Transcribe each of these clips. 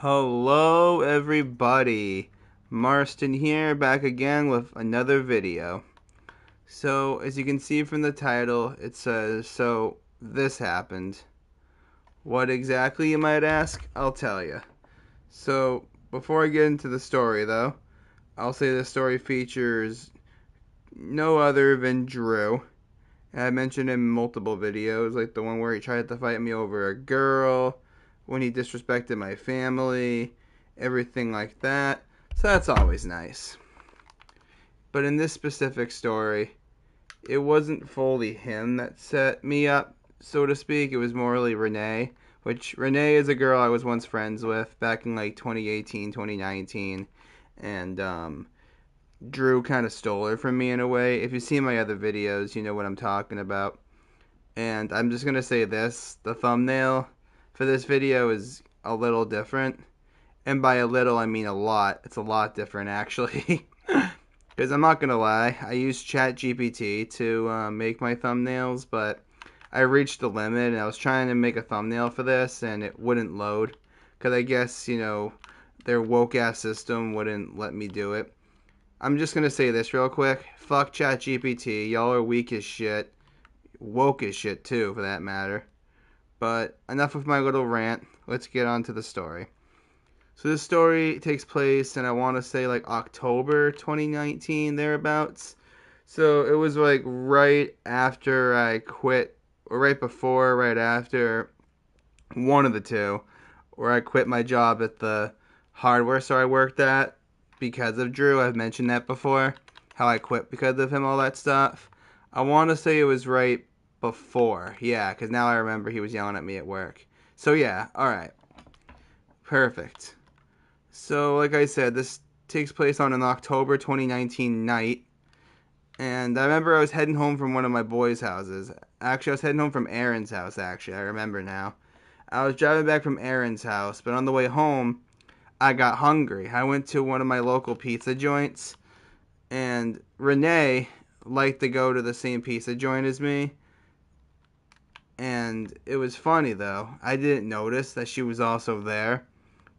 Hello everybody, Marston here, back again with another video. So, as you can see from the title, it says, so this happened. What exactly, you might ask? I'll tell you. So, before I get into the story though, I'll say the story features no other than Drew. I mentioned in multiple videos, like the one where he tried to fight me over a girl, when he disrespected my family, everything like that. So that's always nice. But in this specific story, it wasn't fully him that set me up, so to speak. It was morely Renee, which Renee is a girl I was once friends with back in like 2018, 2019. And Drew kind of stole her from me in a way. If you see my other videos, you know what I'm talking about. And I'm just going to say this, the thumbnail for this video is a little different. And by a little, I mean a lot. It's a lot different, actually. Because I'm not going to lie, I use ChatGPT to make my thumbnails, but I reached the limit, and I was trying to make a thumbnail for this, and it wouldn't load. Because I guess, their woke-ass system wouldn't let me do it. I'm just going to say this real quick. Fuck ChatGPT. Y'all are weak as shit. Woke as shit, too, for that matter. But enough of my little rant. Let's get on to the story. So this story takes place in, I want to say, like October 2019, thereabouts. So it was like right after I quit, or right before, right after, one of the two, where I quit my job at the hardware store I worked at because of Drew. I've mentioned that before, how I quit because of him, all that stuff. I want to say it was right before, yeah, because now I remember he was yelling at me at work. So yeah, alright, perfect. So, like I said, this takes place on an October 2019 night. And I remember I was heading home from one of my boys' houses. Actually, I was heading home from Aaron's house, actually. I remember now. I was driving back from Aaron's house, but on the way home, I got hungry. I went to one of my local pizza joints, and Renee liked to go to the same pizza joint as me. And it was funny, though. I didn't notice that she was also there.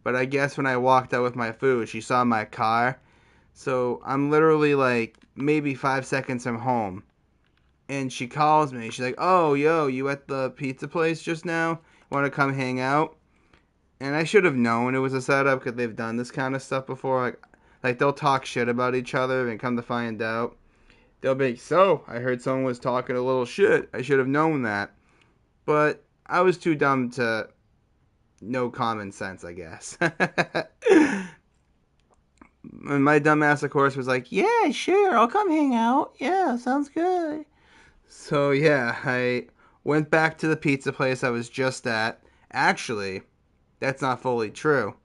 But I guess when I walked out with my food, she saw my car. So I'm literally like maybe 5 seconds from home. And she calls me. She's like, "Oh, yo, you at the pizza place just now? Want to come hang out?" And I should have known it was a setup because they've done this kind of stuff before. Like they'll talk shit about each other and come to find out, they'll be like, "So, I heard someone was talking a little shit. I should have known that." But I was too dumb to know common sense, I guess. And my dumbass, of course, was like, "Yeah, sure, I'll come hang out. Yeah, sounds good." So, yeah, I went back to the pizza place I was just at. Actually, that's not fully true.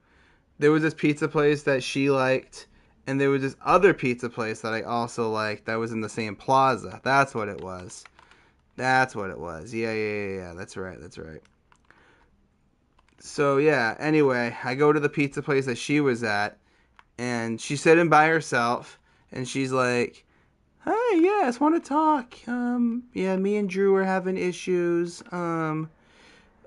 There was this pizza place that she liked, and there was this other pizza place that I also liked that was in the same plaza. That's what it was. That's what it was. Yeah. That's right. That's right. So, yeah, anyway, I go to the pizza place that she was at, and she's sitting by herself, and she's like, "Hey, yeah, I just want to talk. Yeah, me and Drew are having issues. Want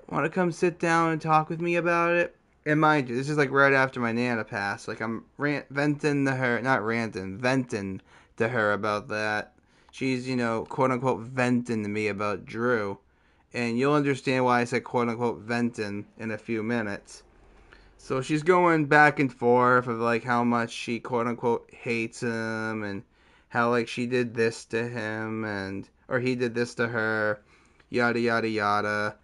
to come sit down and talk with me about it?" And mind you, this is like right after my Nana passed. Like I'm venting to her, not ranting, venting to her about that. She's, quote unquote, venting to me about Drew. And you'll understand why I said quote unquote venting in a few minutes. So she's going back and forth of like how much she quote unquote hates him and how like she did this to him and or he did this to her, yada yada yada,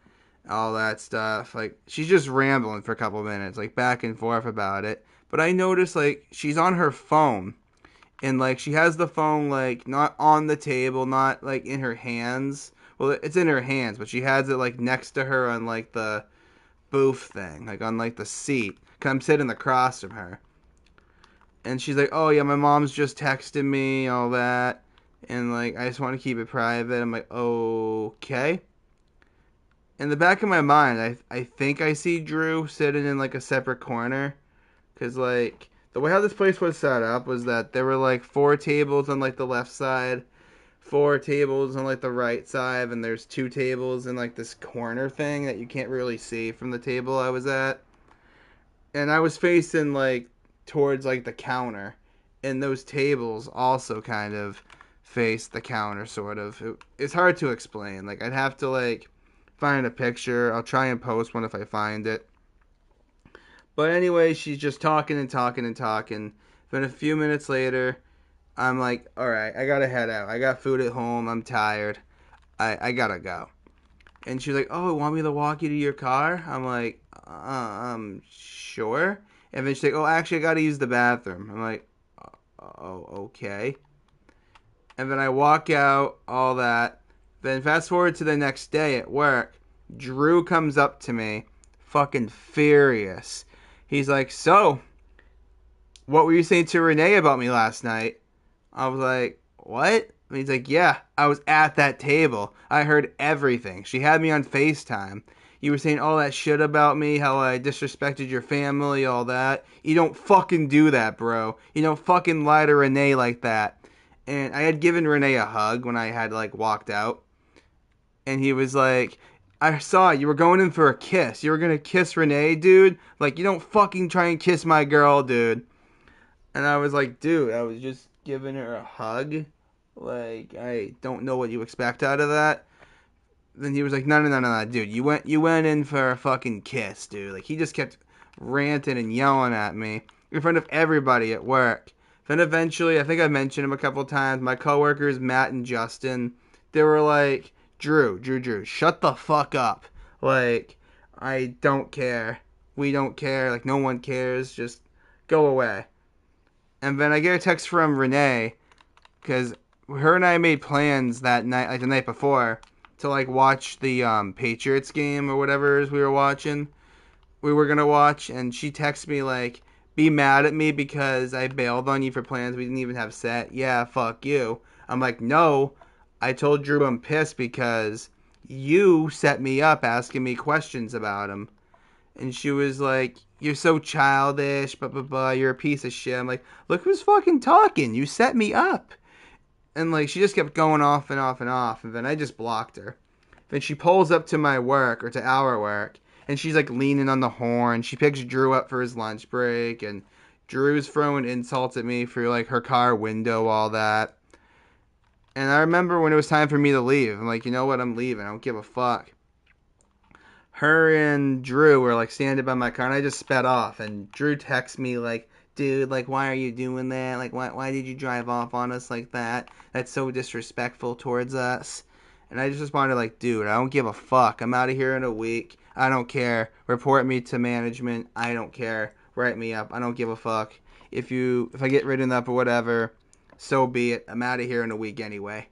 all that stuff. Like she's just rambling for a couple minutes, like back and forth about it. But I noticed like she's on her phone and like she has the phone like not on the table, not like in her hands. Well, it's in her hands, but she has it like next to her on like the booth thing, like on like the seat. Cause I'm sitting across from her, and she's like, "Oh yeah, my mom's just texting me, all that, and like I just want to keep it private." I'm like, "Okay." In the back of my mind, I think I see Drew sitting in like a separate corner, cause like the way how this place was set up was that there were like four tables on like the left side, four tables on like the right side, and there's two tables in like this corner thing that you can't really see from the table I was at. and I was facing like towards like the counter, and those tables also kind of face the counter, sort of. It's hard to explain. Like I'd have to like find a picture. I'll try and post one if I find it. But anyway, she's just talking and talking and talking. Then a few minutes later, I'm like, all right, I gotta head out. I got food at home. I'm tired. I gotta go. And she's like, oh, want me to walk you to your car? I'm like, sure. And then she's like, oh, actually, I gotta use the bathroom. I'm like, oh, okay. And then I walk out, all that. Then fast forward to the next day at work, Drew comes up to me, fucking furious. He's like, so, what were you saying to Renee about me last night? I was like, what? And he's like, yeah, I was at that table. I heard everything. She had me on FaceTime. You were saying all that shit about me, how I disrespected your family, all that. You don't fucking do that, bro. You don't fucking lie to Renee like that. And I had given Renee a hug when I had, like, walked out. And he was like, I saw you were going in for a kiss. You were gonna kiss Renee, dude? Like, you don't fucking try and kiss my girl, dude. And I was like, dude, I was just giving her a hug. Like, I don't know what you expect out of that. Then he was like, no, dude, you went in for a fucking kiss, dude. Like, he just kept ranting and yelling at me in front of everybody at work. Then eventually, I think I mentioned him a couple times, my coworkers, Matt and Justin, they were like, Drew, shut the fuck up. Like, I don't care. We don't care. Like, no one cares. Just go away. And then I get a text from Renee, because her and I made plans that night, like the night before, to like watch the Patriots game or whatever it is we were gonna watch, and she texted me like, be mad at me because I bailed on you for plans we didn't even have set. Yeah, fuck you. I'm like, no, I told Drew I'm pissed because you set me up asking me questions about him. And she was like, you're so childish, blah, blah, blah, you're a piece of shit. I'm like, look who's fucking talking. You set me up. And, like, she just kept going off and off and off. And then I just blocked her. Then she pulls up to my work, or to our work, and she's, like, leaning on the horn. She picks Drew up for his lunch break, and Drew's throwing insults at me for, like, her car window, all that. And I remember when it was time for me to leave. I'm like, you know what? I'm leaving. I don't give a fuck. Her and Drew were like standing by my car, and I just sped off. And Drew texts me like, "Dude, like, why are you doing that? Like, why did you drive off on us like that? That's so disrespectful towards us." And I just responded like, "Dude, I don't give a fuck. I'm out of here in a week. I don't care. Report me to management. I don't care. Write me up. I don't give a fuck. If I get written up or whatever, so be it. I'm out of here in a week anyway."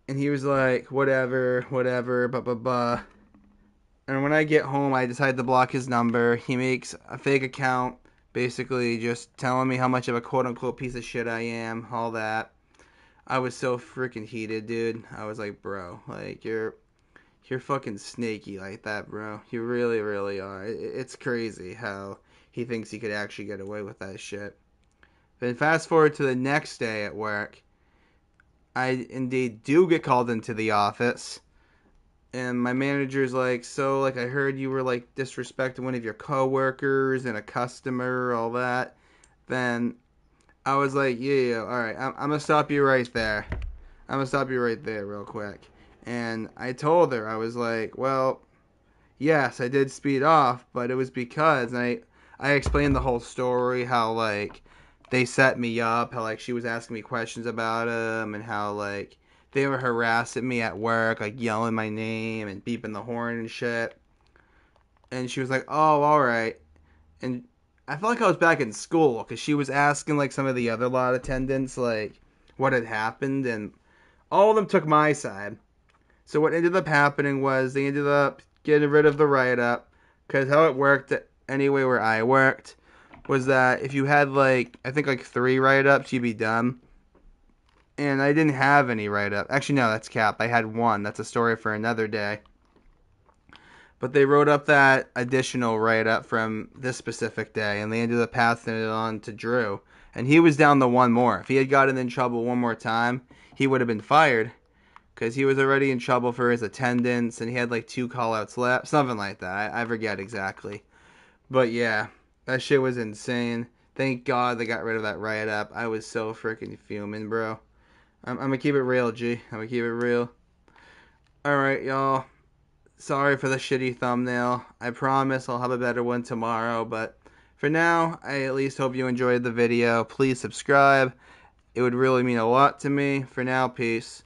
And he was like, whatever, blah blah blah. And when I get home, I decide to block his number. He makes a fake account, basically just telling me how much of a quote-unquote piece of shit I am, all that. I was so freaking heated, dude. I was like, bro, like, you're fucking snaky like that, bro. You really, really are. It's crazy how he thinks he could actually get away with that shit. Then fast forward to the next day at work. I indeed do get called into the office. And my manager's like, so, like, I heard you were, like, disrespecting one of your coworkers and a customer, all that. Then I was like, yeah, all right, I'm going to stop you right there. I'm going to stop you right there real quick. And I told her, I was like, well, yes, I did speed off, but it was because I explained the whole story, how, like, they set me up, how, like, she was asking me questions about him, and how, like, they were harassing me at work, like, yelling my name and beeping the horn and shit. And she was like, oh, alright. And I felt like I was back in school, because she was asking, like, some of the other lot attendants, like, what had happened, and all of them took my side. So what ended up happening was they ended up getting rid of the write-up, because how it worked anyway where I worked was that if you had, like, I think, like, 3 write-ups, you'd be done. And I didn't have any write-up. Actually, no, that's cap. I had 1. That's a story for another day. But they wrote up that additional write-up from this specific day, and they ended up passing it on to Drew. And he was down to 1 more. If he had gotten in trouble 1 more time, he would have been fired. Because he was already in trouble for his attendance, and he had like 2 call-outs left. Something like that. I forget exactly. But yeah, that shit was insane. Thank God they got rid of that Riot app. I was so freaking fuming, bro. I'm gonna keep it real, G. I'm gonna keep it real. Alright, y'all. Sorry for the shitty thumbnail. I promise I'll have a better one tomorrow, but for now, I at least hope you enjoyed the video. Please subscribe. It would really mean a lot to me. For now, peace.